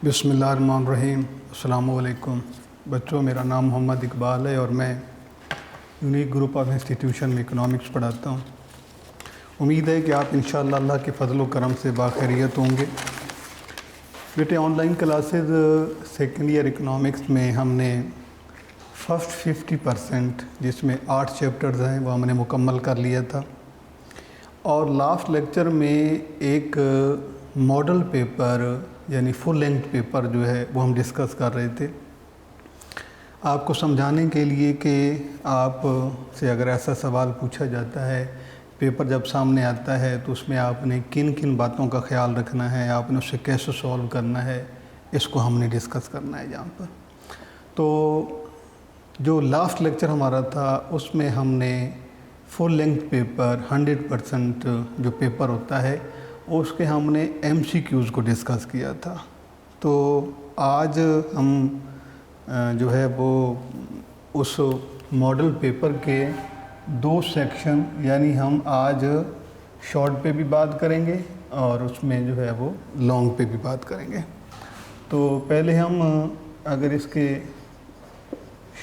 बिस्मिल्लाहिर्रहमानिर्रहीम। अस्सलाम वालेकुम बच्चों, मेरा नाम मोहम्मद इकबाल है और मैं यूनिक ग्रुप ऑफ इंस्टीट्यूशन में इकनॉमिक्स पढ़ाता हूँ। उम्मीद है कि आप इंशाअल्लाह अल्लाह के फजल व करम से बाखैरियत होंगे। बेटे, online classes second year economics में हमने फ़र्स्ट 50% जिसमें 8 चैप्टर्स हैं वो हमने मुकम्मल कर लिया था और लास्ट लेक्चर में एक मॉडल पेपर यानी फुल लेंथ पेपर जो है वो हम डिस्कस कर रहे थे आपको समझाने के लिए कि आप से अगर ऐसा सवाल पूछा जाता है, पेपर जब सामने आता है तो उसमें आपने किन किन बातों का ख्याल रखना है, आपने उसे कैसे सॉल्व करना है, इसको हमने डिस्कस करना है यहाँ पर। तो जो लास्ट लेक्चर हमारा था उसमें हमने फुल लेंथ पेपर 100% जो पेपर होता है उसके हमने MCQs को डिस्कस किया था। तो आज हम जो है वो उस मॉडल पेपर के 2 सेक्शन यानी हम आज शॉर्ट पे भी बात करेंगे और उसमें जो है वो लॉन्ग पे भी बात करेंगे। तो पहले हम अगर इसके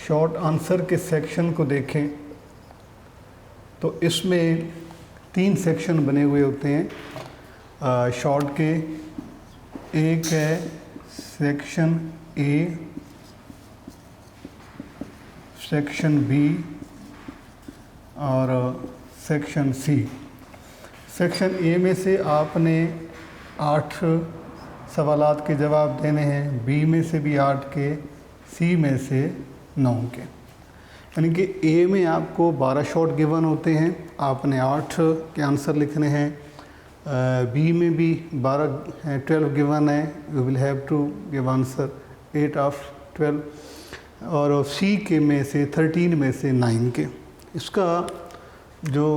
शॉर्ट आंसर के सेक्शन को देखें तो इसमें 3 सेक्शन बने हुए होते हैं शॉर्ट के। एक है सेक्शन ए, सेक्शन बी और सेक्शन सी। सेक्शन ए में से आपने 8 सवालात के जवाब देने हैं, बी में से भी 8 के, सी में से 9 के। यानी कि ए में आपको 12 शॉर्ट गिवन होते हैं, आपने 8 के आंसर लिखने हैं। बी में भी 12 गिवन है, you will have to give answer 8 of 12। और सी के में से 13 में से 9 के। इसका जो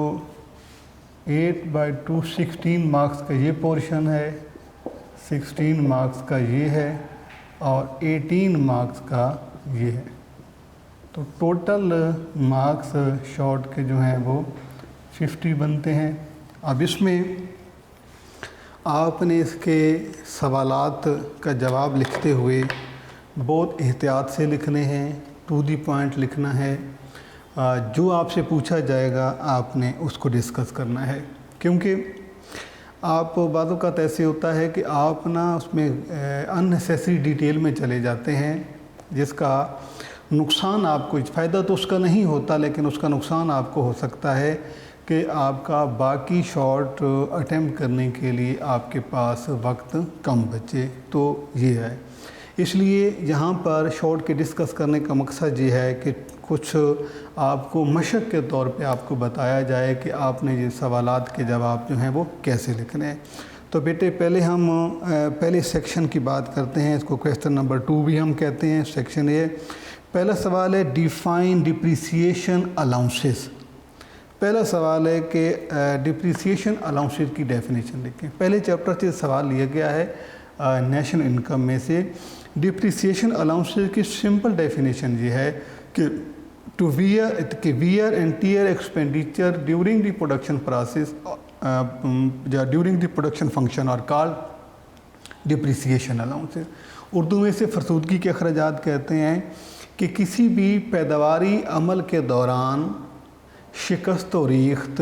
8/2 16 मार्क्स का ये पोर्शन है, 16 मार्क्स का ये है और 18 मार्क्स का ये है। तो टोटल मार्क्स शॉर्ट के जो हैं वो 50 बनते हैं। अब इसमें आपने इसके सवालात का जवाब लिखते हुए बहुत एहतियात से लिखने हैं, टू दी पॉइंट लिखना है। जो आपसे पूछा जाएगा आपने उसको डिस्कस करना है, क्योंकि आप बातों का ऐसे होता है कि आप ना उसमें अननेसेसरी डिटेल में चले जाते हैं जिसका नुकसान आपको, फ़ायदा तो उसका नहीं होता लेकिन उसका नुकसान आपको हो सकता है कि आपका बाकी शॉर्ट अटेम्प्ट करने के लिए आपके पास वक्त कम बचे। तो ये है, इसलिए यहाँ पर शॉर्ट के डिस्कस करने का मकसद ये है कि कुछ आपको मशक के तौर पे आपको बताया जाए कि आपने ये सवालात के जवाब जो हैं वो कैसे लिखने हैं। तो बेटे, पहले हम पहले सेक्शन की बात करते हैं, इसको क्वेश्चन नंबर 2 भी हम कहते हैं, सेक्शन ए। पहला सवाल है डिफ़ाइन डिप्रिसिएशन अलाउंसेस। पहला सवाल है कि डिप्रिसिएशन अलाउंसेस की डेफिनेशन लिखें। पहले चैप्टर से सवाल लिया गया है नेशनल इनकम में से। डिप्रिसिएशन अलाउंसेस की सिंपल डेफिनेशन ये है कि to wear and tear expenditure during the production process या ड्यूरिंग द प्रोडक्शन फंक्शन और कॉल्ड डिप्रिसिएशन अलाउंसेस। उर्दू में से फरसूदगी के अखराजात कहते हैं कि किसी भी पैदावारी अमल के दौरान शिकस्त व रीख्त,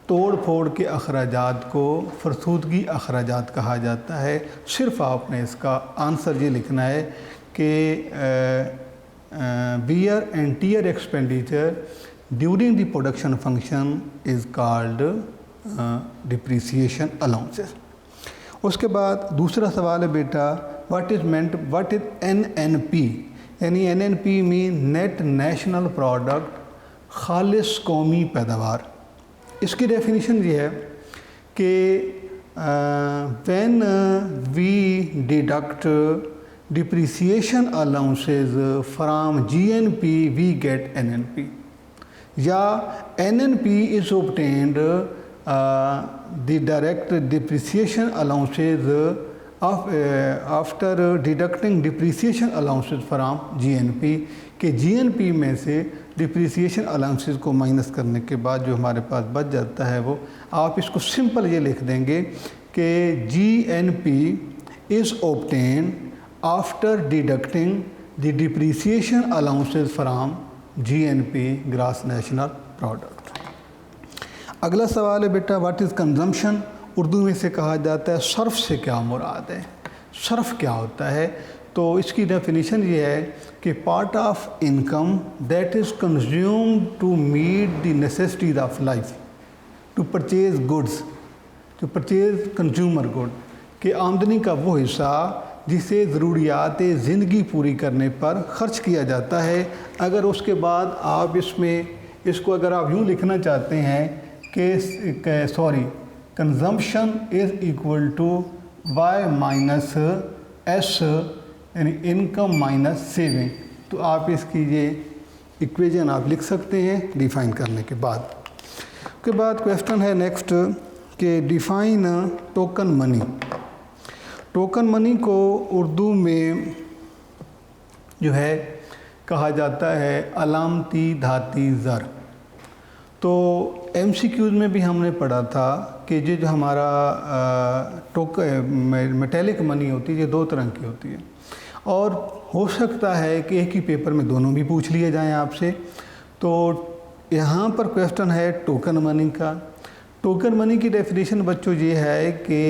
तोड़ फोड़ के अखराजात को फरसूदगी अखराजात कहा जाता है। सिर्फ आपने इसका आंसर ये लिखना है कि wear and tear expenditure during the production function is called depreciation allowances. उसके बाद दूसरा सवाल है बेटा, व्हाट इज़ NNP। यानी NNP mean net national product, खालिस कौमी पैदावार। इसकी डेफिनेशन ये है कि when we deduct depreciation allowances from GNP we get NNP, या NNP is obtained the direct depreciation allowances after deducting depreciation allowances from GNP, कि GNP में से डिप्रिसिएशन अलाउंसेस को माइनस करने के बाद जो हमारे पास बच जाता है वो, आप इसको सिंपल ये लिख देंगे कि GNP is obtained after deducting the depreciation allowances from GNP gross national product. अगला सवाल है बेटा, व्हाट इज़ कंजम्पशन? उर्दू में से कहा जाता है सर्फ से क्या मुराद है? सर्फ क्या होता है? तो इसकी डेफिनेशन ये है कि part of income that is consumed to meet the necessities of life, to purchase goods, to purchase consumer good, कि आमदनी का वो हिस्सा जिसे ज़रूरियात ज़िंदगी पूरी करने पर ख़र्च किया जाता है। अगर उसके बाद आप इसको अगर आप यूँ लिखना चाहते हैं कि consumption is equal to Y minus S, यानी इनकम माइनस सेविंग, तो आप इसकी ये इक्वेशन आप लिख सकते हैं डिफ़ाइन करने के बाद। उसके बाद क्वेश्चन है नेक्स्ट कि define token money. Token money को उर्दू में जो है कहा जाता है अलामती धाती ज़र। तो MCQs में भी हमने पढ़ा था कि जो हमारा मेटेलिक मनी होती है ये दो तरह की होती है, और हो सकता है कि एक ही पेपर में दोनों भी पूछ लिए जाएं आपसे। तो यहाँ पर क्वेश्चन है टोकन मनी का। टोकन मनी की डेफिनेशन बच्चों ये है कि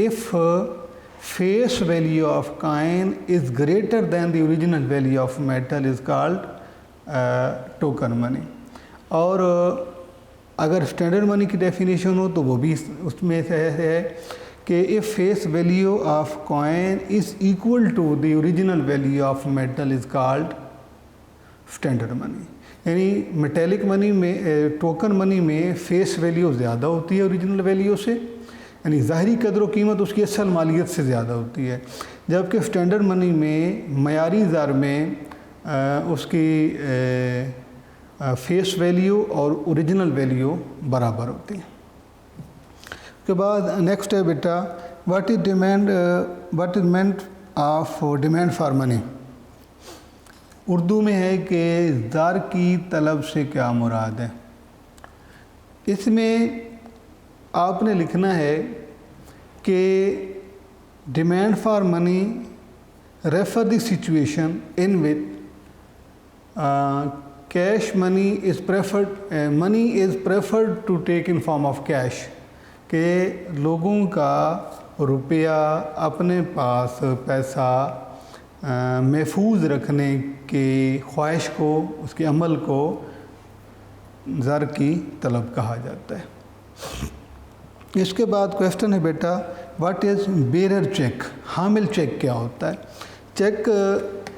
if face value of coin is greater than the original value of metal is called token money. और अगर स्टैंडर्ड मनी की डेफिनेशन हो तो वो भी उसमें से है कि if face value of coin is equal to the original value of metal is called standard money. यानी मेटेलिक मनी में, टोकन मनी में फ़ेस वैल्यू ज़्यादा होती है ओरिजिनल वैल्यू से, यानी ज़ाहरी कदर कीमत उसकी असल मालियत से ज़्यादा होती है, जबकि स्टैंडर्ड मनी में मयारी ज़र में उसकी फ़ेस वैल्यू और ओरिजिनल वैल्यू बराबर होती है। उसके बाद नेक्स्ट है बेटा, what is meant of demand for money. Urdu में है कि ज़र की तलब से क्या मुराद है। इसमें आपने लिखना है कि demand for money refer the situation in which cash money is preferred to take in form of cash, कि लोगों का रुपया अपने पास पैसा महफूज रखने की ख्वाहिश को, उसके अमल को ज़र की तलब कहा जाता है। इसके बाद क्वेश्चन है बेटा, व्हाट इज़ बेरर चेक? हामिल चेक क्या होता है?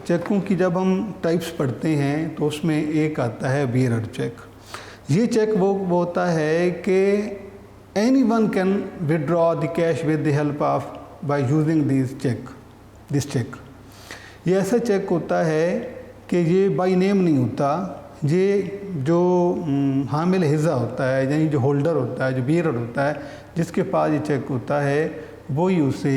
चेकों की जब हम टाइप्स पढ़ते हैं तो उसमें एक आता है बेरर चेक। ये चेक वो होता है कि any one can withdraw the cash with the help of by using this cheque. ये ऐसा चेक होता है कि ये बाई नेम नहीं होता, ये जो हामिल हिज़्ज़ा होता है, यानी जो होल्डर होता है, जो बेरर होता है, जिसके पास ये चेक होता है वही उसे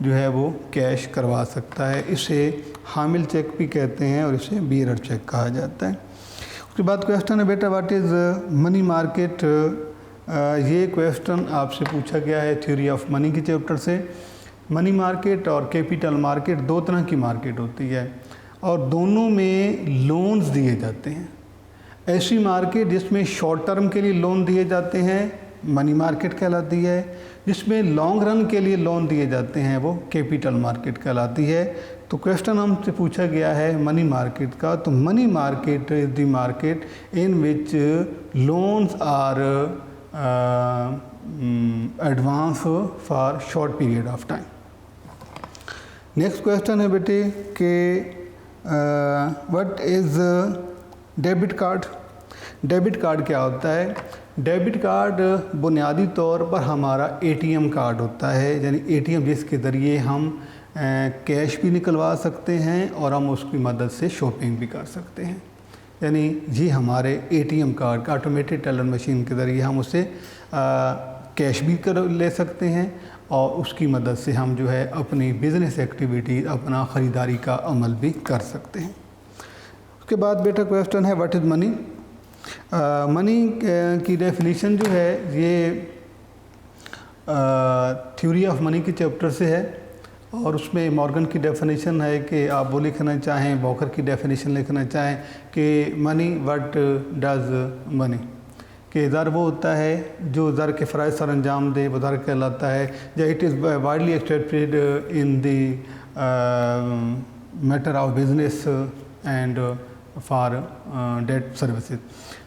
जो है वो कैश करवा सकता है। इसे हामिल चेक भी कहते हैं और इसे बेरर चेक कहा जाता है। उसके बाद क्वेश्चन है बेटा, व्हाट इज़ मनी मार्केट? ये क्वेश्चन आपसे पूछा गया है थ्योरी ऑफ मनी के चैप्टर से। मनी मार्केट और कैपिटल मार्केट दो तरह की मार्केट होती है और दोनों में लोन्स दिए जाते हैं। ऐसी मार्केट जिसमें शॉर्ट टर्म के लिए लोन दिए जाते हैं मनी मार्केट कहलाती है, जिसमें लॉन्ग रन के लिए लोन दिए जाते हैं वो कैपिटल मार्केट कहलाती है। तो क्वेश्चन हमसे पूछा गया है मनी मार्केट का, तो money market is the market in which loans are advance for short period of time. Next question है बेटे कि what is debit card? Debit card क्या होता है? डेबिट कार्ड बुनियादी तौर पर हमारा ATM कार्ड होता है, यानी ATM जिसके ज़रिए हम कैश भी निकलवा सकते हैं और हम उसकी मदद से शॉपिंग भी कर सकते हैं। यानी ये हमारे ATM card, automated teller machine के ज़रिए हम उससे कैश भी ले सकते हैं और उसकी मदद से हम जो है अपनी बिज़नेस एक्टिविटी, अपना ख़रीदारी का अमल भी कर सकते हैं। उसके बाद बेटा क्वेश्चन है व्हाट इज़ मनी? मनी की डेफिनेशन जो है ये थ्योरी ऑफ मनी के चैप्टर से है اور اس میں مورگن کی ڈیفینیشن ہے کہ آپ وہ لکھنا چاہیں، واکر کی ڈیفینیشن لکھنا چاہیں کہ منی وٹ ڈز منی، کہ زر وہ ہوتا ہے جو زر کے فرائض سر انجام دے، وہ زر کہلاتا ہے. یا it is widely accepted in the matter of business and for debt services.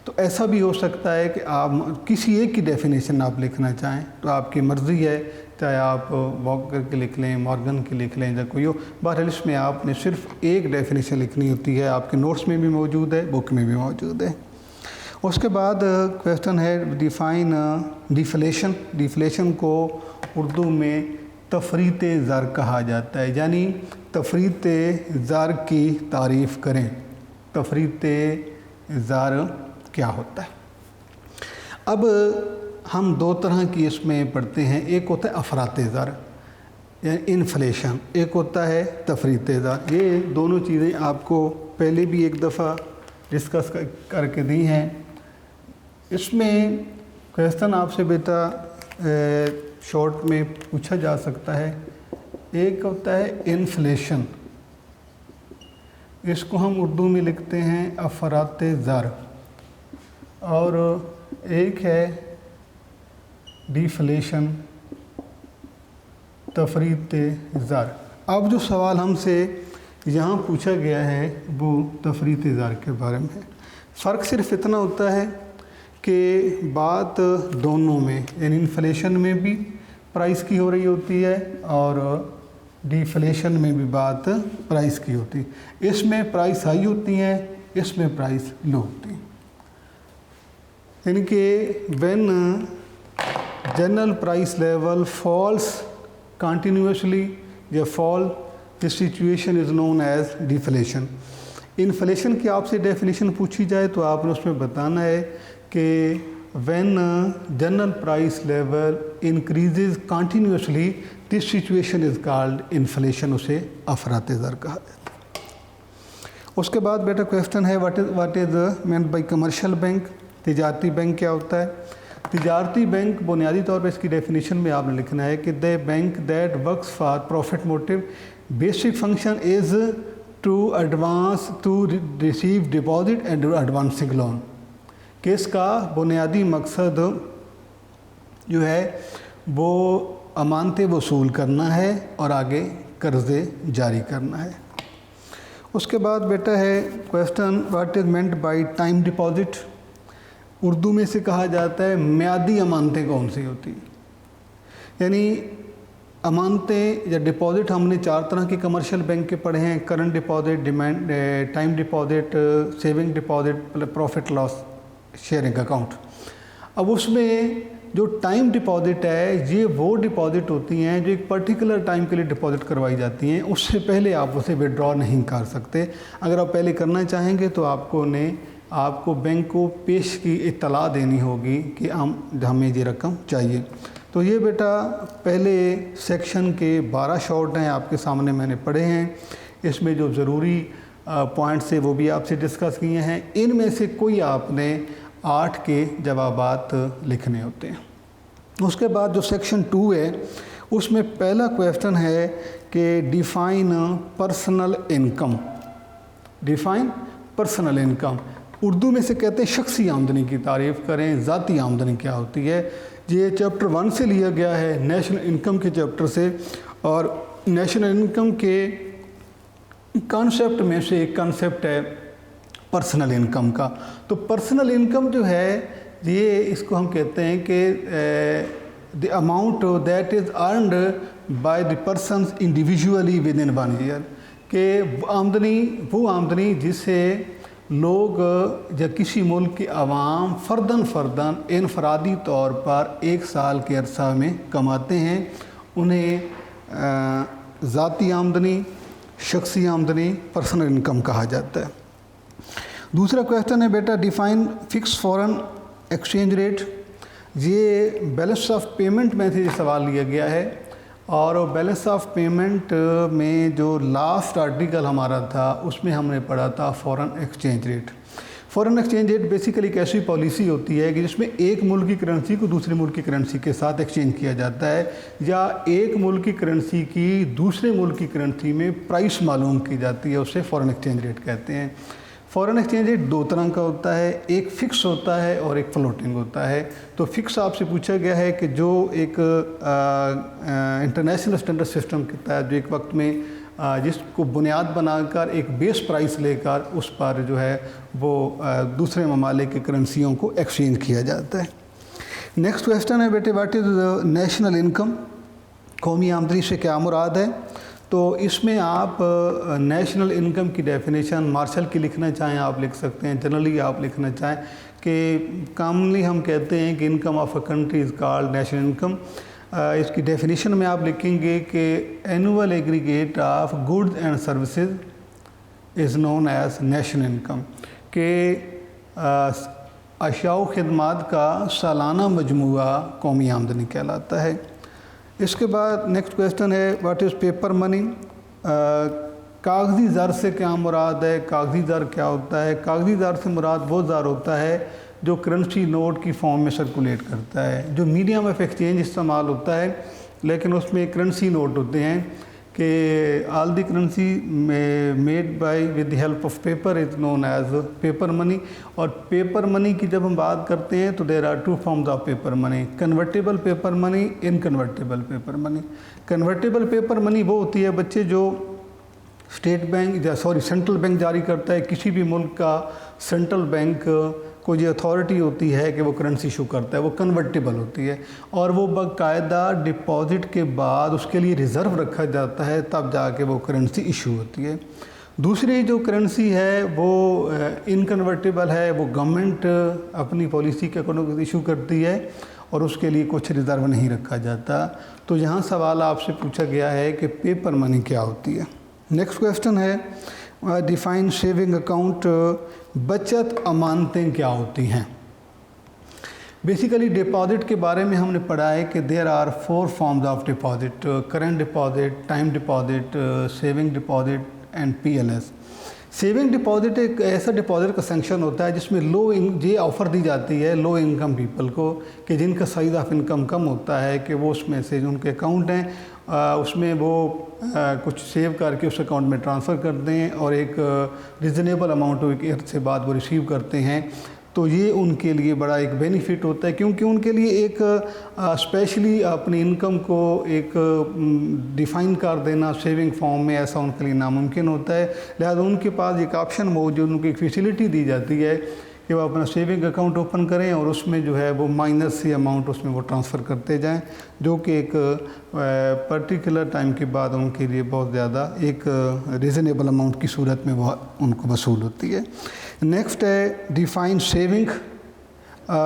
تو ایسا بھی ہو سکتا ہے کہ آپ کسی ایک کی ڈیفینیشن آپ لکھنا چاہیں تو آپ کی مرضی ہے، چاہے آپ واکر کی لکھ لیں، مورگن کی لکھ لیں یا کوئی ہو. بہرحال اس میں آپ نے صرف ایک ڈیفینیشن لکھنی ہوتی ہے، آپ کے نوٹس میں بھی موجود ہے، بک میں بھی موجود ہے. اس کے بعد کویسچن ہے ڈیفائن ڈیفلیشن. ڈیفلیشن کو اردو میں تفریط زر کہا جاتا ہے، یعنی تفریط زر کی تعریف کریں. تفریط زر کیا ہوتا ہے؟ اب ہم دو طرح کی اس میں پڑھتے ہیں. ایک ہوتا ہے افراط زر یعنی انفلیشن، ایک ہوتا ہے تفریط زر. یہ دونوں چیزیں آپ کو پہلے بھی ایک دفعہ ڈسکس کر کے دی ہیں. اس میں کویسچن آپ سے بیٹا شارٹ میں پوچھا جا سکتا ہے. ایک ہوتا ہے انفلیشن، اس کو ہم اردو میں لکھتے ہیں افراط زر، اور ایک ہے ڈیفلیشن، تفریط زر. اب جو سوال ہم سے یہاں پوچھا گیا ہے وہ تفریط زر کے بارے میں ہے. فرق صرف اتنا ہوتا ہے کہ بات دونوں میں، یعنی انفلیشن میں بھی پرائس کی ہو رہی ہوتی ہے اور ڈیفلیشن میں بھی بات پرائس کی ہوتی ہے. اس میں پرائس ہائی ہوتی ہیں، اس میں پرائس لو ہوتی ہیں. یعنی کہ when general price level falls continuously یا fall, this situation is known as deflation. Inflation کی آپ سے ڈیفینیشن پوچھی جائے تو آپ نے اس میں بتانا ہے کہ when general price level increases continuously, this situation is called inflation. اسے افراط زر کہا جاتا ہے. اس کے بعد بیٹا کویسچن ہے what is meant by commercial bank. تجارتی بینک کیا ہوتا ہے؟ تجارتی بینک بنیادی طور پہ اس کی ڈیفینیشن میں آپ نے لکھنا ہے کہ the bank that works for profit motive, basic function is to advance to receive deposit and advancing loan. کہ اس کا بنیادی مقصد جو ہے وہ امانتیں وصول کرنا ہے اور آگے قرضے جاری کرنا ہے. اس کے بعد بیٹا ہے question what is meant by time deposit. Urdu میں سے کہا جاتا ہے میعادی امانتیں کون سی ہوتی ہیں. یعنی امانتیں یا ڈپازٹ ہم نے 4 طرح کے کمرشل بینک کے پڑھے ہیں: current deposit, demand time deposit, saving deposit, profit loss sharing account. اب اس میں جو ٹائم ڈپازٹ ہے یہ وہ ڈپازٹ ہوتی ہیں جو ایک پرٹیکولر ٹائم کے لیے ڈپازٹ کروائی جاتی ہیں. اس سے پہلے آپ اسے وڈرا نہیں کر سکتے. اگر آپ پہلے کرنا چاہیں گے تو آپ کو بینک کو پیش کی اطلاع دینی ہوگی کہ ہمیں یہ رقم چاہیے. تو یہ بیٹا پہلے سیکشن کے 12 شارٹ ہیں آپ کے سامنے میں نے پڑھے ہیں. اس میں جو ضروری پوائنٹس ہیں وہ بھی آپ سے ڈسکس کیے ہیں. ان میں سے کوئی آپ نے 8 کے جوابات لکھنے ہوتے ہیں. اس کے بعد جو سیکشن 2 ہے اس میں پہلا کویسچن ہے کہ define personal income. Define personal income Urdu میں سے کہتے ہیں شخصی آمدنی کی تعریف کریں. ذاتی آمدنی کیا ہوتی ہے؟ یہ چیپٹر 1 سے لیا گیا ہے، نیشنل انکم کے چیپٹر سے. اور نیشنل انکم کے کانسیپٹ میں سے ایک کانسیپٹ ہے پرسنل انکم کا. تو پرسنل انکم جو ہے یہ اس کو ہم کہتے ہیں کہ the amount that is earned by the persons individually within 1 year. کہ وہ آمدنی جسے لوگ یا کسی ملک کی عوام فرداً انفرادی طور پر 1 سال کے عرصہ میں کماتے ہیں، انہیں ذاتی آمدنی، شخصی آمدنی، پرسنل انکم کہا جاتا ہے. دوسرا کویسچن ہے بیٹا define fix foreign exchange rate. یہ بیلنس آف پیمنٹ میں سے یہ سوال لیا گیا ہے، اور بیلنس آف پیمنٹ میں جو لاسٹ آرٹیکل ہمارا تھا اس میں ہم نے پڑھا تھا foreign exchange rate. Foreign exchange rate basically एक ऐसी पॉलिसी होती है कि जिसमें एक मुल्क की करेंसी को दूसरे मुल्क की करेंसी के साथ एक्सचेंज किया जाता है, या एक मुल्क की करेंसी की दूसरे मुल्क की करेंसी में प्राइस मालूम की जाती है, उसे फॉरेन एक्सचेंज रेट कहते हैं। फॉरेन एक्सचेंज रेट दो तरह का होता है, एक फ़िक्स होता है और एक फ्लोटिंग होता है। तो फ़िक्स आपसे पूछा गया है कि जो एक इंटरनेशनल स्टैंडर्ड सिस्टम के तहत जो एक वक्त में जिसको बुनियाद बनाकर एक बेस प्राइस लेकर उस पर जो है वो दूसरे ममालिक की करेंसियों को एक्सचेंज किया जाता है। नेक्स्ट क्वेश्चन है बेटे, व्हाट इज़ नेशनल इनकम? कौमी आमदनी से क्या मुराद है? तो इसमें आप नेशनल इनकम की डेफिनेशन मार्शल की लिखना चाहें आप लिख सकते हैं, जनरली आप लिखना चाहें कि कॉमनली हम कहते हैं कि income of a country is called national income. इसकी डेफिनेशन में आप लिखेंगे कि annual aggregate of goods and services is known as national income, के अशाओ खिदमात का सालाना मजमूआ कौमी आमदनी कहलाता है। इसके बाद नेक्स्ट क्वेश्चन है, व्हाट इज़ पेपर मनी? कागज़ी ज़र से क्या मुराद है? कागज़ी ज़र क्या होता है? कागज़ी ज़र से मुराद वो ज़र होता है जो करेंसी नोट की फॉर्म में सर्कुलेट करता है, जो मीडियम ऑफ एक्सचेंज इस्तेमाल होता है, लेकिन उसमें करेंसी नोट होते हैं कि all the currency made by with the help of paper is known as paper money. और पेपर मनी की जब हम बात करते हैं तो there are two forms of paper money, convertible paper money, inconvertible paper money. Convertible paper money वो होती है बच्चे जो स्टेट बैंक या सेंट्रल बैंक जारी करता है, किसी भी मुल्क का सेंट्रल बैंक को जो अथॉरिटी होती है कि वो करेंसी इशू करता है, वो कन्वर्टेबल होती है और वो बाकायदा डिपॉजिट के बाद उसके लिए रिज़र्व रखा जाता है, तब जाके वो करेंसी इशू होती है। दूसरी जो करेंसी है वो इनकन्वर्टेबल है, वो गवर्नमेंट अपनी पॉलिसी के अकॉर्डिंग इशू करती है और उसके लिए कुछ रिज़र्व नहीं रखा जाता। तो यहाँ सवाल आपसे पूछा गया है कि पेपर मनी क्या होती है। नेक्स्ट क्वेश्चन है, डिफाइन सेविंग अकाउंट, बचत अमानतें क्या होती हैं? बेसिकली डिपॉजिट के बारे में हमने पढ़ा है कि there are 4 forms of deposit, current deposit, time deposit, saving deposit and PLS. Saving deposit एक ऐसा डिपॉजिट का सेंक्शन होता है जिसमें ये ऑफ़र दी जाती है लो इनकम पीपल को कि जिनका साइज़ ऑफ इनकम कम होता है कि वो उसमें से जो उनके अकाउंट हैं उसमें वो कुछ सेव करके उस अकाउंट में ट्रांसफ़र कर दें और एक रिजनेबल अमाउंट एक अर्थ से बाद वो रिसीव करते हैं। तो ये उनके लिए बड़ा एक बेनिफिट होता है क्योंकि उनके लिए एक स्पेशली अपनी इनकम को एक डिफ़ाइन कर देना सेविंग फॉर्म में ऐसा उनके लिए नामुमकिन होता है। लिहाजा उनके पास एक ऑप्शन मौजूद, उनको एक फैसिलिटी दी जाती है कि वो अपना सेविंग अकाउंट ओपन करें और उसमें जो है वो माइनस से अमाउंट उसमें वो ट्रांसफ़र करते जाएं, जो कि एक पर्टिकुलर टाइम के बाद उनके लिए बहुत ज़्यादा एक रीज़नेबल अमाउंट की सूरत में वो उनको वसूल होती है। नेक्स्ट है डिफ़ाइन सेविंग।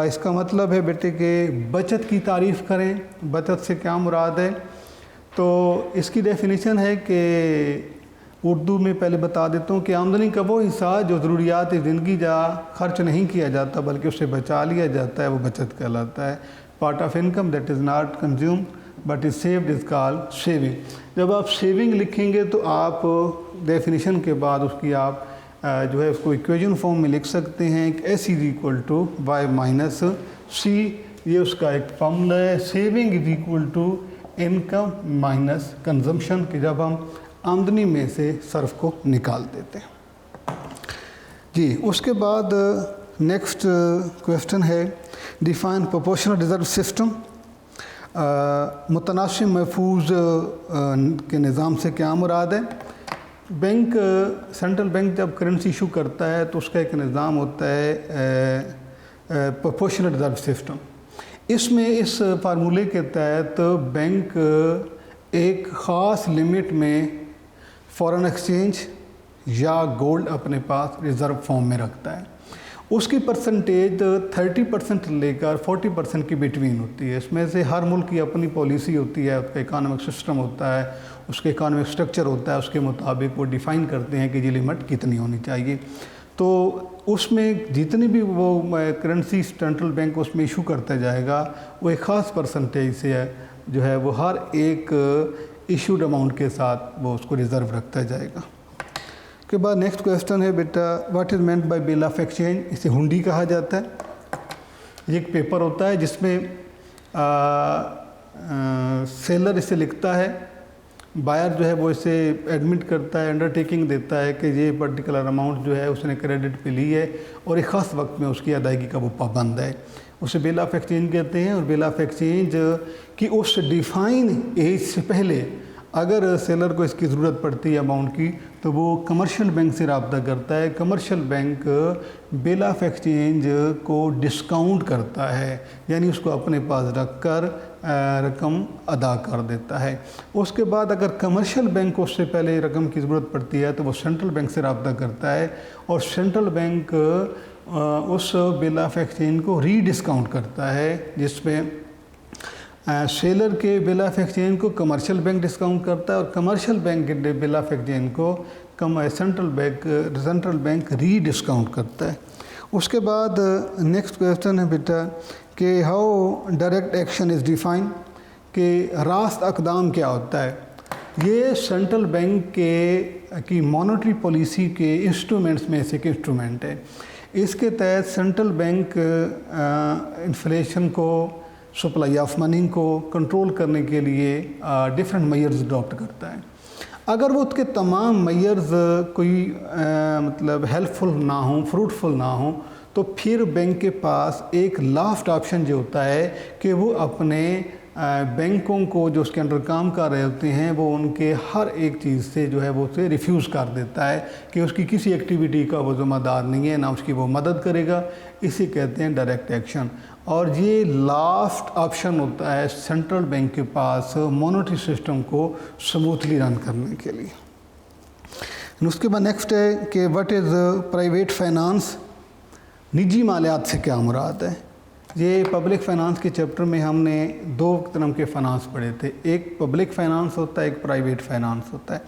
इसका मतलब है बेटे कि बचत की तारीफ़ करें। बचत से क्या मुराद है? तो इसकी डेफिनेशन है कि उर्दू में पहले बता देता हूँ कि आमदनी का वो हिस्सा जो ज़रूरियात ज़िंदगी जा खर्च नहीं किया जाता बल्कि उसे बचा लिया जाता है, वो बचत कहलाता है। Part of income that is not consume but is saved is called saving. जब आप सेविंग लिखेंगे तो आप डेफिनेशन के बाद उसकी आप जो है उसको इक्वेशन फॉर्म में लिख सकते हैं कि S is equal to Y minus C, ये उसका एक फॉर्मूला है। Saving is equal to income minus consumption, कि जब हम आमदनी में से सर्फ को निकाल देते हैं जी। उसके बाद नेक्स्ट क्वेश्चन है डिफाइन प्रोपोर्शनल रिजर्व सिस्टम। मुतनासिब महफूज के निज़ाम से क्या मुराद है? बैंक सेंट्रल बैंक जब करेंसी इशू करता है तो उसका एक निज़ाम होता है प्रोपोर्शनल रिजर्व सिस्टम। इसमें इस फार्मूले के तहत बैंक एक ख़ास लिमिट में फॉरेन एक्सचेंज या गोल्ड अपने पास रिज़र्व फॉर्म में रखता है। उसकी परसेंटेज 30% लेकर 40% की बिटवीन होती है। इसमें से हर मुल्क की अपनी पॉलिसी होती है, उसका इकोनॉमिक सिस्टम होता है, उसके इकोनॉमिक स्ट्रक्चर होता है, उसके मुताबिक वो डिफ़ाइन करते हैं कि ये लिमिट कितनी होनी चाहिए। तो उसमें जितनी भी वो करेंसी सेंट्रल बैंक उसमें इशू करता जाएगा वो एक ख़ास परसेंटेज से जो है वो हर एक इशूड अमाउंट के साथ वो उसको रिज़र्व रखता जाएगा। उसके बाद नेक्स्ट क्वेश्चन है बेटा, what is meant bye bill of exchange? इसे हुंडी कहा जाता है। ये एक पेपर होता है जिसमें सेलर इसे लिखता है, बायर जो है वो इसे एडमिट करता है, अंडरटेकिंग देता है कि ये पर्टिकुलर अमाउंट जो है उसने क्रेडिट पे ली है और एक ख़ास वक्त में उसकी अदायगी का वो पाबंद है, उसे बिल ऑफ एक्सचेंज कहते हैं। और बिल ऑफ एक्सचेंज की उस डिफ़ाइन एज से पहले अगर सेलर को इसकी ज़रूरत पड़ती है अमाउंट की, तो वो कमर्शियल बैंक से रब्ता करता है। Commercial bank bill of exchange को डिस्काउंट करता है, यानी उसको अपने पास रख कर रकम अदा कर देता है। उसके बाद अगर कमर्शियल बैंक को उससे पहले रकम की ज़रूरत पड़ती है तो वो सेंट्रल बैंक से रब्ता करता है और सेंट्रल बैंक उस बिल ऑफ एक्सचेंज को रीडिस्काउंट करता है, जिसमें सेलर के बिल ऑफ एक्सचेंज को कमर्शियल बैंक डिस्काउंट करता है और कमर्शियल बैंक के बिल ऑफ एक्सचेंज को सेंट्रल बैंक रीडिस्काउंट करता है। उसके बाद नेक्स्ट क्वेश्चन है बेटा कि how direct action is define, कि रास्त अक़दाम क्या होता है? ये सेंट्रल बैंक की मॉनेटरी पॉलिसी के इंस्ट्रूमेंट्स में से एक इंस्ट्रूमेंट है। इसके तहत सेंट्रल बैंक इन्फ्लेशन को, सप्लाई ऑफ मनी को कंट्रोल करने के लिए डिफरेंट मेजर्स अडॉप्ट करता है। अगर वो उसके तमाम मेजर्स कोई मतलब हेल्पफुल ना हो, फ्रूटफुल ना हो, तो फिर बैंक के पास एक लास्ट ऑप्शन जो होता है कि वो अपने बैंकों को जो उसके अंडर काम कर रहे होते हैं वो उनके हर एक चीज़ से जो है वो उसे रिफ्यूज़ कर देता है कि उसकी किसी एक्टिविटी का वो ज़िम्मेदार नहीं है, ना उसकी वो मदद करेगा। इसे कहते हैं डायरेक्ट एक्शन। और ये लास्ट ऑप्शन होता है सेंट्रल बैंक के पास मॉनेटरी सिस्टम को स्मूथली रन करने के लिए। उसके बाद नेक्स्ट है कि व्हाट इज़ प्राइवेट फाइनेंस? निजी मालियात से क्या मुराद है? ये पब्लिक फ़ाइनेंस के चैप्टर में हमने दो तरह के फ़ाइनेंस पढ़े थे, एक पब्लिक फ़ाइनेंस होता है, एक प्राइवेट फ़ाइनेंस होता है।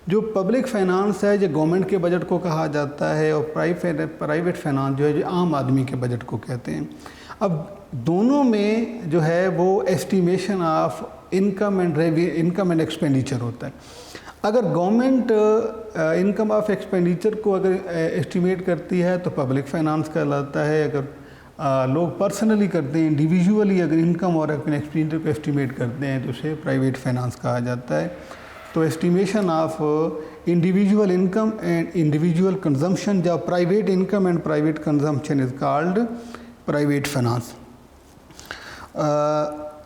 जो पब्लिक फ़ाइनेंस है जो गवर्नमेंट के बजट को कहा जाता है और प्राइवेट फ़ाइनेंस जो है जो आम आदमी के बजट को कहते हैं। अब दोनों में जो है वो estimation of income and expenditure होता है। अगर गवर्नमेंट इनकम ऑफ एक्सपेंडिचर को अगर एस्टिमेट करती है तो पब्लिक फ़ाइनेंस कहलाता है। अगर लोग पर्सनली करते हैं, इंडिविजुअली अगर इनकम और अपने एक्सपेंडिचर को एस्टिमेट करते हैं तो उसे प्राइवेट फाइनेंस कहा जाता है। तो estimation of individual income and individual consumption, जब private income and private consumption is called private finance.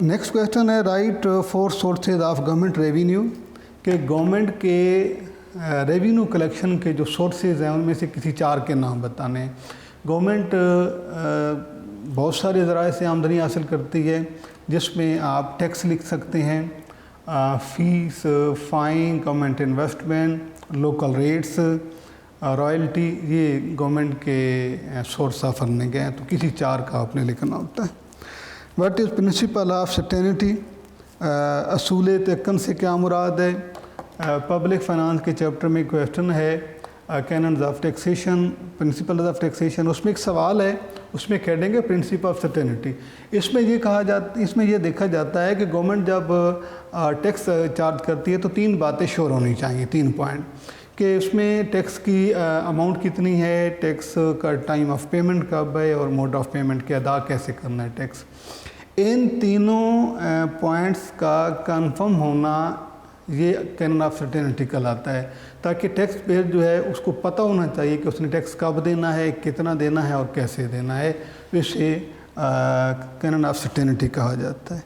Next question है write 4 sources of government revenue, कि गवर्नमेंट के रेवेन्यू कलेक्शन के जो सोर्सेज हैं उनमें से किसी 4 के नाम बताने हैं। गवर्नमेंट बहुत सारे ज़राए से आमदनी हासिल करती है, जिसमें आप टैक्स लिख सकते हैं, fees, fine, government investment, local rates, royalty, ये गवर्नमेंट के सोर्स ऑफ अर्निंग हैं। तो किसी 4 का आपने लिखना होता है। What is principle of certainty? असूल तयक्कुन से क्या मुराद है? पब्लिक फाइनेंस के चैप्टर में क्वेश्चन है cannons of taxation, principle of taxation. उसमें एक सवाल है, उसमें कह देंगे प्रिंसिपल ऑफ सर्टेनिटी। इसमें ये देखा जाता है कि गवर्नमेंट जब टैक्स चार्ज करती है तो 3 बातें श्योर होनी चाहिए, 3 पॉइंट, कि उसमें टैक्स की अमाउंट कितनी है, टैक्स का टाइम ऑफ पेमेंट कब है और मोड ऑफ पेमेंट के अदा कैसे करना है टैक्स। इन तीनों पॉइंट्स का कंफर्म होना ये कैनन ऑफ सर्टेनिटी कहलाता है, ताकि टैक्स पेयर जो है उसको पता होना चाहिए कि उसने टैक्स कब देना है, कितना देना है और कैसे देना है। इसे कैनन ऑफ सर्टेनिटी कहा जाता है।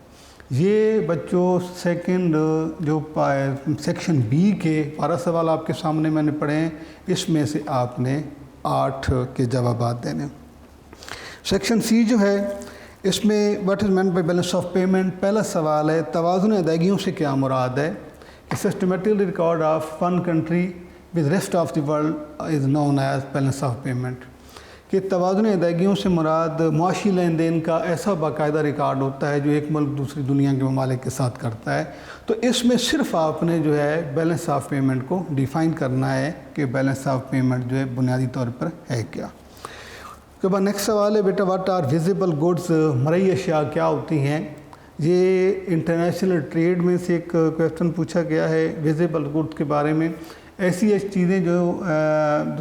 ये बच्चों सेकंड जो सेक्शन बी के 12 सवाल आपके सामने मैंने पढ़े हैं, इसमें से आपने 8 के जवाब देने। सेक्शन सी जो है इसमें what is meant by balance of payment, पहला सवाल है तवाज़ुन अदायगियों से क्या मुराद है? Systematic record of one country with rest of the world is known as balance of payment, कि तवाज़ुन अदायगियों से मुराद मुआशी लेन देन का ऐसा बाकायदा रिकॉर्ड होता है जो एक मुल्क दूसरी दुनिया के ममालिक के साथ करता है। तो इसमें सिर्फ आपने जो है बैलेंस ऑफ पेमेंट को डिफ़ाइन करना है कि बैलेंस ऑफ पेमेंट जो है बुनियादी तौर पर है क्या। उसके बाद नेक्स्ट सवाल है बेटा व्हाट आर विजिबल गुड्स, मरई अशिया क्या होती हैं? ये इंटरनेशनल ट्रेड में से एक क्वेश्चन पूछा गया है विजिबल गुड्स के बारे में। ایسی چیزیں جو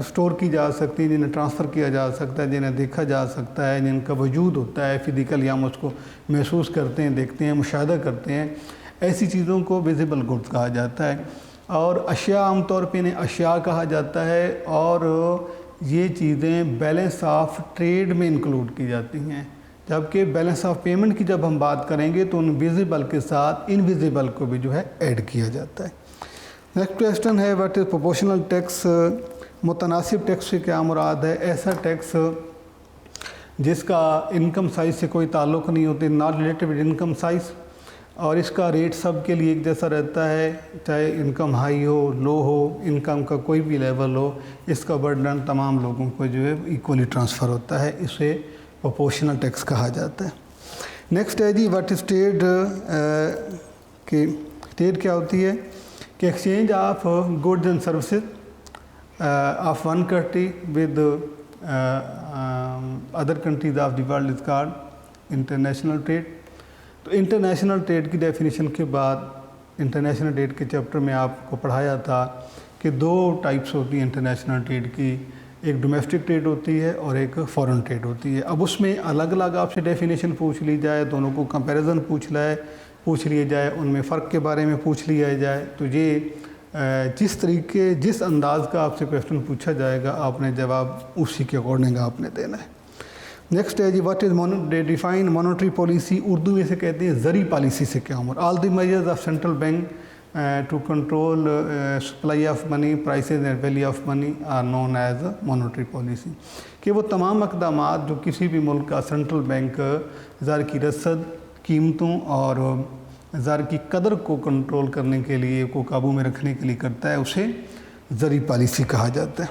سٹور کی جا سکتی ہیں، جنہیں ٹرانسفر کیا جا سکتا ہے، جنہیں دیکھا جا سکتا ہے، جن کا وجود ہوتا ہے فزیکل، یا ہم اس کو محسوس کرتے ہیں، دیکھتے ہیں، مشاہدہ کرتے ہیں، ایسی چیزوں کو ویزیبل گڈس کہا جاتا ہے۔ اور اشیاء عام طور پہ انہیں اشیاء کہا جاتا ہے، اور یہ چیزیں بیلنس آف ٹریڈ میں انکلوڈ کی جاتی ہیں، جبکہ بیلنس آف پیمنٹ کی جب ہم بات کریں گے تو ان ویزیبل کے ساتھ انویزیبل کو بھی جو ہے ایڈ کیا جاتا ہے۔ نیکسٹ کویسچن ہے واٹ از پروپورشنل ٹیکس؟ متناسب ٹیکس سے کیا مراد ہے؟ ایسا ٹیکس جس کا انکم سائز سے کوئی تعلق نہیں ہوتی، not related with income size, اور اس کا ریٹ سب کے لیے ایک جیسا رہتا ہے، چاہے انکم ہائی ہو، لو ہو، انکم کا کوئی بھی لیول ہو، اس کا برڈن تمام لوگوں کو جو ہے ایکولی ٹرانسفر ہوتا ہے، اسے پروپورشنل ٹیکس کہا جاتا ہے۔ نیکسٹ ہے جی واٹ از ٹریڈ؟ کہ ٹریڈ کیا ہوتی ہے؟ کہ exchange of goods and services of one country with other countries of the world is called international trade. تو انٹرنیشنل ٹریڈ کی ڈیفینیشن کے بعد انٹرنیشنل ٹریڈ کے چیپٹر میں آپ کو پڑھایا تھا کہ دو ٹائپس ہوتی ہیں انٹرنیشنل ٹریڈ کی، ایک ڈومیسٹک ٹریڈ ہوتی ہے اور ایک فورن ٹریڈ ہوتی ہے۔ اب اس میں الگ الگ آپ سے ڈیفینیشن پوچھ لی جائے، دونوں کو کمپیریزن پوچھ لیے جائے، ان میں فرق کے بارے میں پوچھ لیا جائے، تو یہ جس انداز کا آپ سے کویسچن پوچھا جائے گا آپ نے جواب اسی کے اکارڈنگ آپ نے دینا ہے۔ نیکسٹ ہے جی what is define monetary policy? Urdu میں سے کہتے ہیں زرعی پالیسی سے کیا مراد؟ All the measures of central bank to control supply of money, prices and value of money are known as monetary policy. کہ وہ تمام اقدامات جو کسی بھی ملک کا سینٹرل بینک زر کی رسد، قیمتوں اور زر کی قدر کو کنٹرول کرنے کے لیے، کو قابو میں رکھنے کے لیے کرتا ہے، اسے زرعی پالیسی کہا جاتا ہے۔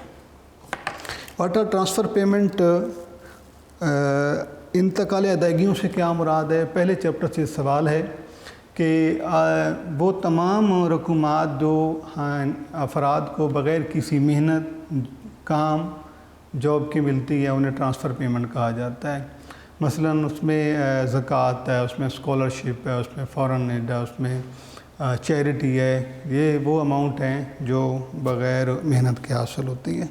What are transfer payment? انتقال ادائیگیوں سے کیا مراد ہے؟ پہلے چیپٹر سے سوال ہے کہ وہ تمام رقومات جو افراد کو بغیر کسی محنت، کام، جاب کی ملتی ہے، انہیں ٹرانسفر پیمنٹ کہا جاتا ہے۔ مثلاً اس میں زکوٰۃ ہے، اس میں اسکالرشپ ہے، اس میں فارن ایڈ ہے، اس میں چیریٹی ہے، یہ وہ اماؤنٹ ہیں جو بغیر محنت کے حاصل ہوتی ہے۔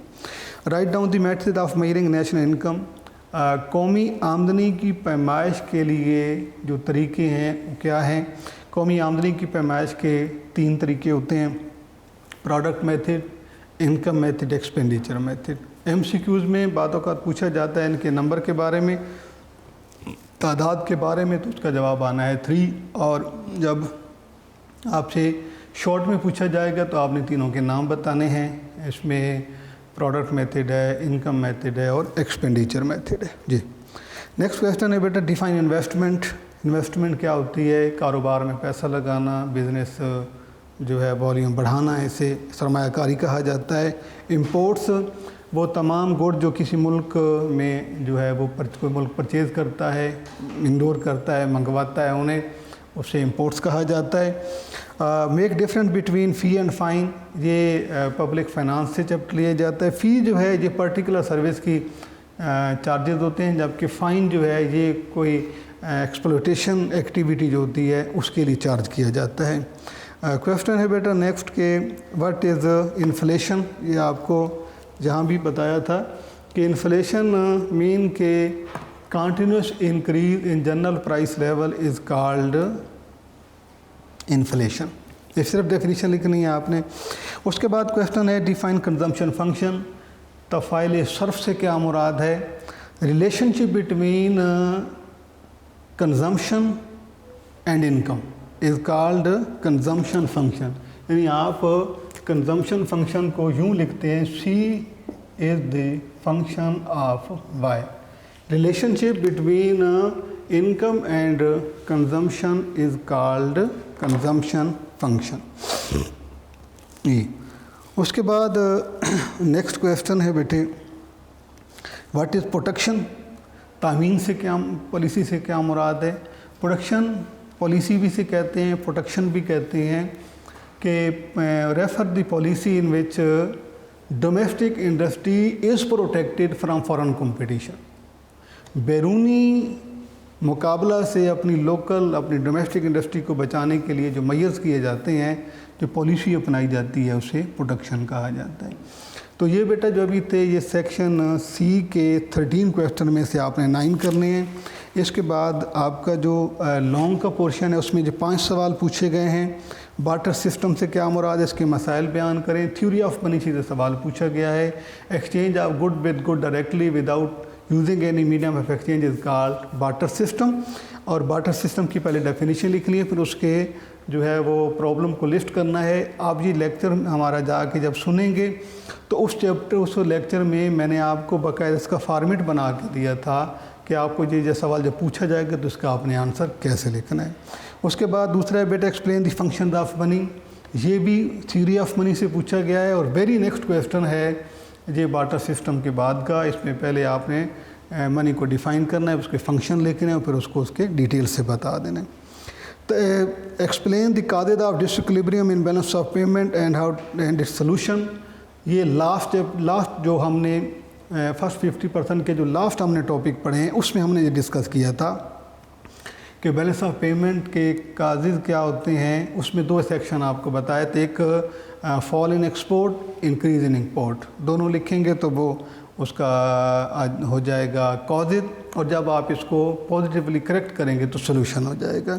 Write down the method of measuring national income. قومی آمدنی کی پیمائش کے لیے جو طریقے ہیں وہ کیا ہیں؟ قومی آمدنی کی پیمائش کے 3 طریقے ہوتے ہیں: product method, income method, expenditure method. MCQs میں بعض اوقات پوچھا جاتا ہے ان کے نمبر کے بارے میں، تعداد کے بارے میں، تو اس کا جواب آنا ہے 3، اور جب آپ سے شارٹ میں پوچھا جائے گا تو آپ نے تینوں کے نام بتانے ہیں۔ اس میں پروڈکٹ میتھڈ ہے، انکم میتھڈ ہے اور ایکسپینڈیچر میتھڈ ہے۔ جی نیکسٹ کویسچن ہے بیٹا ڈیفائن انویسٹمنٹ۔ انویسٹمنٹ کیا ہوتی ہے؟ کاروبار میں پیسہ لگانا، بزنس جو ہے والیوم بڑھانا، اسے سرمایہ کاری کہا جاتا ہے۔ امپورٹس وہ تمام گڈ جو کسی ملک میں جو ہے وہ کوئی ملک پرچیز کرتا ہے، انڈور کرتا ہے، منگواتا ہے انہیں، اسے امپورٹس کہا جاتا ہے۔ میک ڈفرنس بٹوین فی اینڈ فائن، یہ پبلک فائنانس سے چیپٹر لیا جاتا ہے۔ فی جو ہے یہ پرٹیکولر سروس کی چارجز ہوتے ہیں، جبکہ فائن جو ہے یہ کوئی ایکسپلوٹیشن ایکٹیویٹی جو ہوتی ہے اس کے لیے چارج کیا جاتا ہے۔ کویسچن ہے بیٹا نیکسٹ کہ واٹ از انفلیشن؟ یہ آپ کو جہاں بھی بتایا تھا کہ انفلیشن مین کہ continuous increase in general price level is called inflation. یہ صرف ڈیفینیشن لکھنی ہے آپ نے۔ اس کے بعد کویسچن ہے ڈیفائن کنزمپشن فنکشن۔ تفاعل صرف سے کیا مراد ہے؟ Relationship between consumption and income is called consumption function. یعنی آپ کنزمپشن فنکشن کو یوں لکھتے ہیں C is the function of Y. Relationship between income and consumption is called consumption function. اس کے بعد نیکسٹ کویسچن ہے بیٹے واٹ از پروٹیکشن؟ تامین سے کیا پالیسی سے کیا مراد ہے؟ پروٹیکشن پالیسی بھی سے کہتے ہیں، پروٹیکشن بھی کہتے ہیں کہ refer the policy in which domestic industry is protected from foreign competition. بیرونی مقابلہ سے اپنی لوکل اپنی ڈومیسٹک انڈسٹری کو بچانے کے لیے جو میئرز کیے جاتے ہیں، جو پالیسی اپنائی جاتی ہے، اسے پروٹیکشن کہا جاتا ہے۔ تو یہ بیٹا جو ابھی تھے یہ سیکشن سی کے 13 کویسچن میں سے آپ نے 9 کرنے ہیں۔ اس کے بعد آپ کا جو لانگ کا پورشن ہے اس میں جو 5 سوال پوچھے گئے ہیں۔ بارٹر سسٹم سے کیا مراد ہے، اس کے مسائل بیان کریں۔ تھیوری آف منی سے سوال پوچھا گیا ہے۔ Exchange of good with good directly without using any medium of exchange is called barter system. اور بارٹر سسٹم کی پہلے ڈیفینیشن لکھ لی ہے، پھر اس کے جو ہے وہ پرابلم کو لسٹ کرنا ہے۔ آپ یہ لیکچر ہمارا جا کے جب سنیں گے تو اس لیکچر میں میں نے آپ کو باقاعدہ اس کا فارمیٹ بنا کے دیا تھا کہ آپ کو یہ سوال جب پوچھا جائے گا تو اس کا آپ نے آنسر کیسے لکھنا ہے۔ اس کے بعد دوسرا ہے بیٹا explain the function of money, یہ بھی تھیوری آف منی سے پوچھا گیا ہے۔ اور ویری نیکسٹ کویسچن ہے یہ بارٹر سسٹم کے بعد کا، اس میں پہلے آپ نے منی کو ڈیفائن کرنا ہے، اس کے فنکشن لکھنے ہیں اور پھر اس کو اس کے ڈیٹیل سے بتا دینا ہے۔ ایکسپلین دی قاعدہ of disequilibrium in balance of payment and how and its solution, یہ لاسٹ جو ہم نے فرسٹ 50% کے جو لاسٹ ہم نے ٹاپک پڑھے ہیں اس میں ہم نے یہ ڈسکس کیا تھا کہ بیلنس آف پیمنٹ کے کازز کیا ہوتے ہیں۔ اس میں 2 سیکشن آپ کو بتائے تھے، ایک فال ان ایکسپورٹ، انکریز ان امپورٹ، دونوں لکھیں گے تو وہ اس کا ہو جائے گا کازز، اور جب آپ اس کو پازیٹیولی کریکٹ کریں گے تو سولوشن ہو جائے گا۔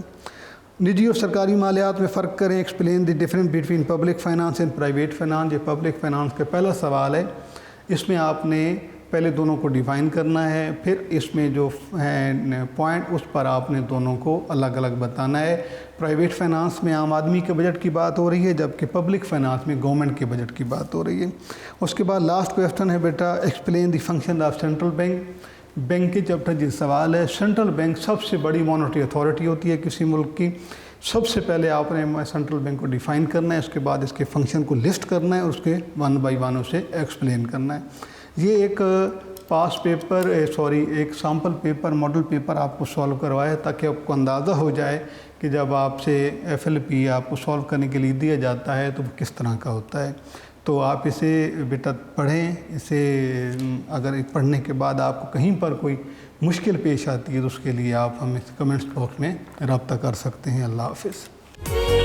نجی اور سرکاری مالیات میں فرق کریں، explain the difference between public finance and private finance, یہ پبلک فائنانس کا پہلا سوال ہے۔ اس میں آپ نے پہلے دونوں کو ڈیفائن کرنا ہے، پھر اس میں جو ہے پوائنٹ اس پر آپ نے دونوں کو الگ الگ بتانا ہے۔ پرائیویٹ فائنانس میں عام آدمی کے بجٹ کی بات ہو رہی ہے، جبکہ پبلک فائنانس میں گورنمنٹ کے بجٹ کی بات ہو رہی ہے۔ اس کے بعد لاسٹ کویسچن ہے بیٹا explain the function of central bank, bank کے چیپٹر جس سوال ہے۔ سینٹرل بینک سب سے بڑی مانیٹری اتھارٹی ہوتی ہے کسی ملک کی۔ سب سے پہلے آپ نے سینٹرل بینک کو ڈیفائن کرنا ہے، اس کے بعد اس کے فنکشن کو لسٹ کرنا ہے اور اس کے 1 بائی 1 اسے ایکسپلین کرنا ہے۔ یہ ایک ایک سیمپل پیپر ماڈل پیپر آپ کو سالو کروایا ہے تاکہ آپ کو اندازہ ہو جائے کہ جب آپ سے FLP آپ کو سالو کرنے کے لیے دیا جاتا ہے تو وہ کس طرح کا ہوتا ہے۔ تو آپ اسے بیٹا پڑھیں، اسے اگر پڑھنے کے بعد آپ کو کہیں پر کوئی مشکل پیش آتی ہے تو اس کے لیے آپ ہمیں کمنٹس باکس میں رابطہ کر سکتے ہیں۔ اللہ حافظ۔